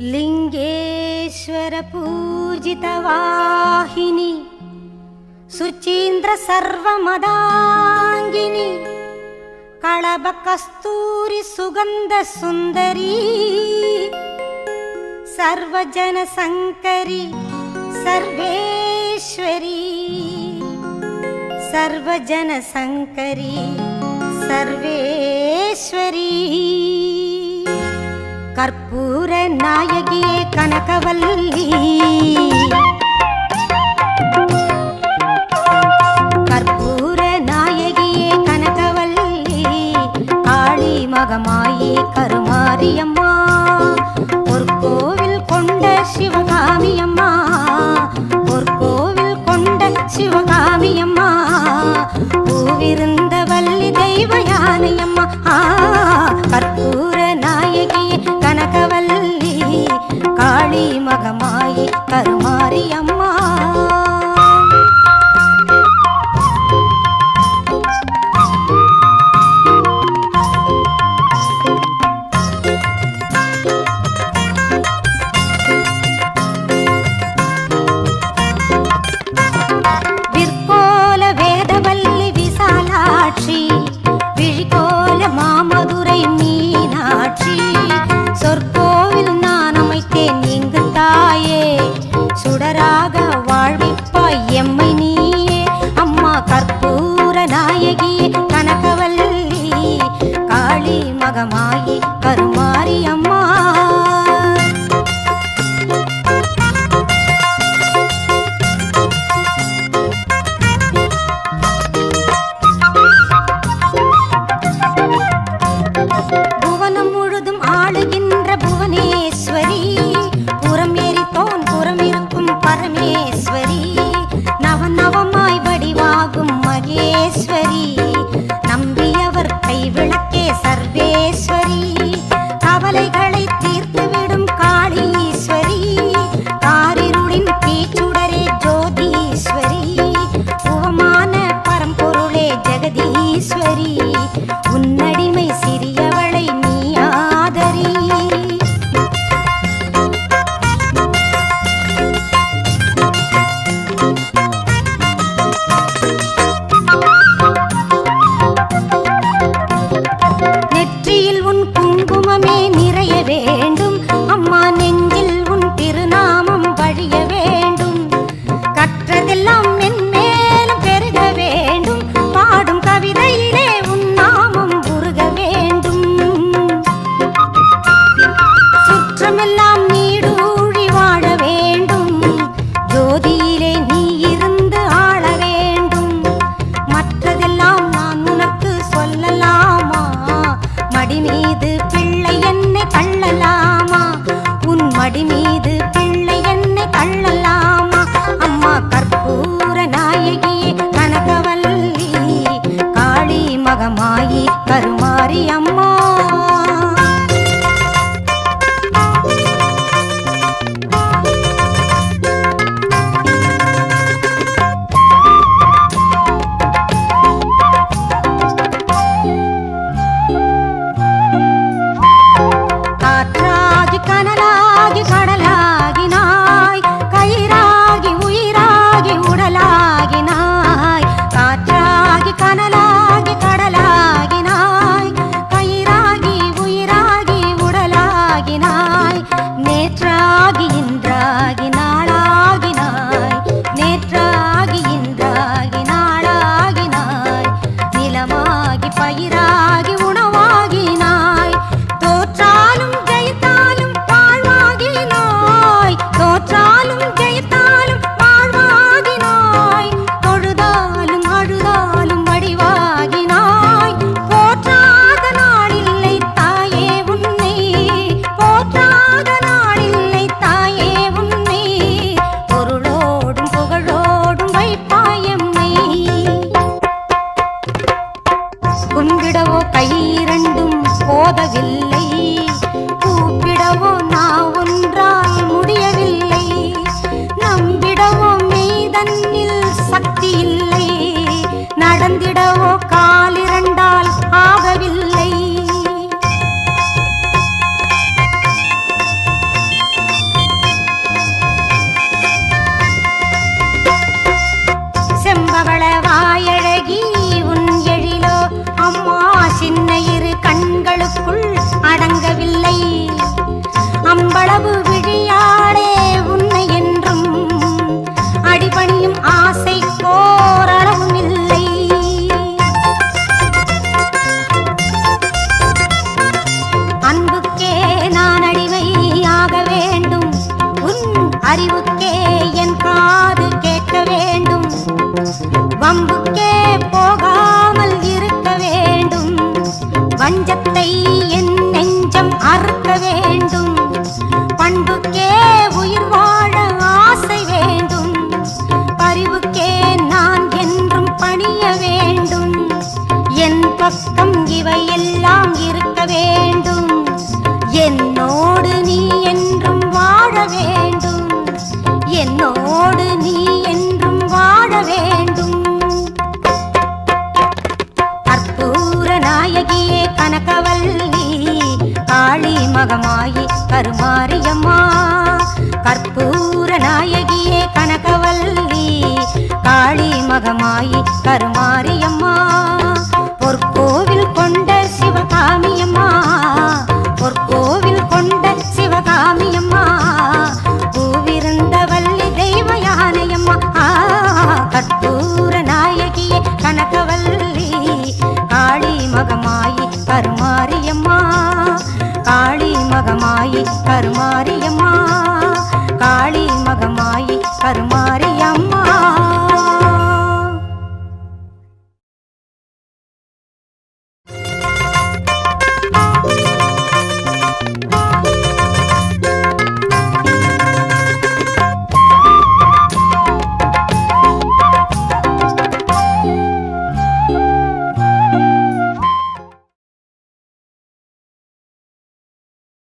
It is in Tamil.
लिंगेश्वर पूजितवाहिनी सुचीन्द्र सर्वमदांगिनी कळभ कस्तूरी सुगंध सुंदरी सर्वजन संकरी सर्वेश्वरी सर्वजन संकरी सर्वेश्वरी कर्पूर नायगिये कनकवल्ली कर्पूर नायगिये कनकवल्ली काली मगमायी करुमारियम्मा பொற்கோவில் கொண்ட சிவகாமியம்மா பொற்கோவில் கொண்ட சிவகாமியம்மா பூவிருந்த வள்ளி தெய்வ யானையம்மா கற்பூர நாயகியே கனகவல்லி காளி மகமாயி கருமாரியம்மா மகமாயி கருமாரியம்மா புவனம் முழுதும் ஆளுகின்ற புவனேஸ்வரி புறம் ஏறித்தோன் புறம் இருக்கும் பரமேஸ்வரி நவநவமாய் வடிவாகும் மகேஸ்வரி நம்பியவர் கைவிளக்கே சர்வேஸ்வரி கவலைகளை தீர்த்துவிடும் காளீஸ்வரி காரிருளின் தீச்சுடரே ஜோதீஸ்வரி உவமான பரம்பொருளே ஜெகதீஸ்வரி உன்னடிமை சிறியவளை நீ ஆதரி வேண்டும் அம்மா நெஞ்சில் உன் திருநாமம் வழிய வேண்டும் கற்றதெல்லாம் மென்மேலும் பெருக வேண்டும் பாடும் கவிதையிலே உன் நாமம் உருக வேண்டும் சுற்றமெல்லாம் நீடூழி வாழ வேண்டும் ஜோதியிலே நீ இருந்து ஆள வேண்டும் மற்றதெல்லாம் நான் உனக்கு சொல்லலாமா மடி மீது பிள்ளை என்னை தள்ளலாமா உன் மடி மீது பிள்ளை என்னை தள்ளலாமா அம்மா கற்பூர நாயகியே கனகவல்லி காளி மகமாயி கருமாரி அம்மா கருமாரியம்மா கற்பூர நாயகியே கனகவல்லி காளி மகமாயி கருமாரியம்மா பொற்கோவில் கொண்ட சிவகாமியம்மா பொற்கோவில் கொண்ட சிவகாமியம்மா பூவிருந்த வள்ளி தெய்வ யானையம்மா கற்பூர நாயகியே கனகவல்லி காளி மகமாயி கருமாரியம்மா காளி மகமாயி கருமாரியம்மா காளி மகமாயி கருமாரியம்மா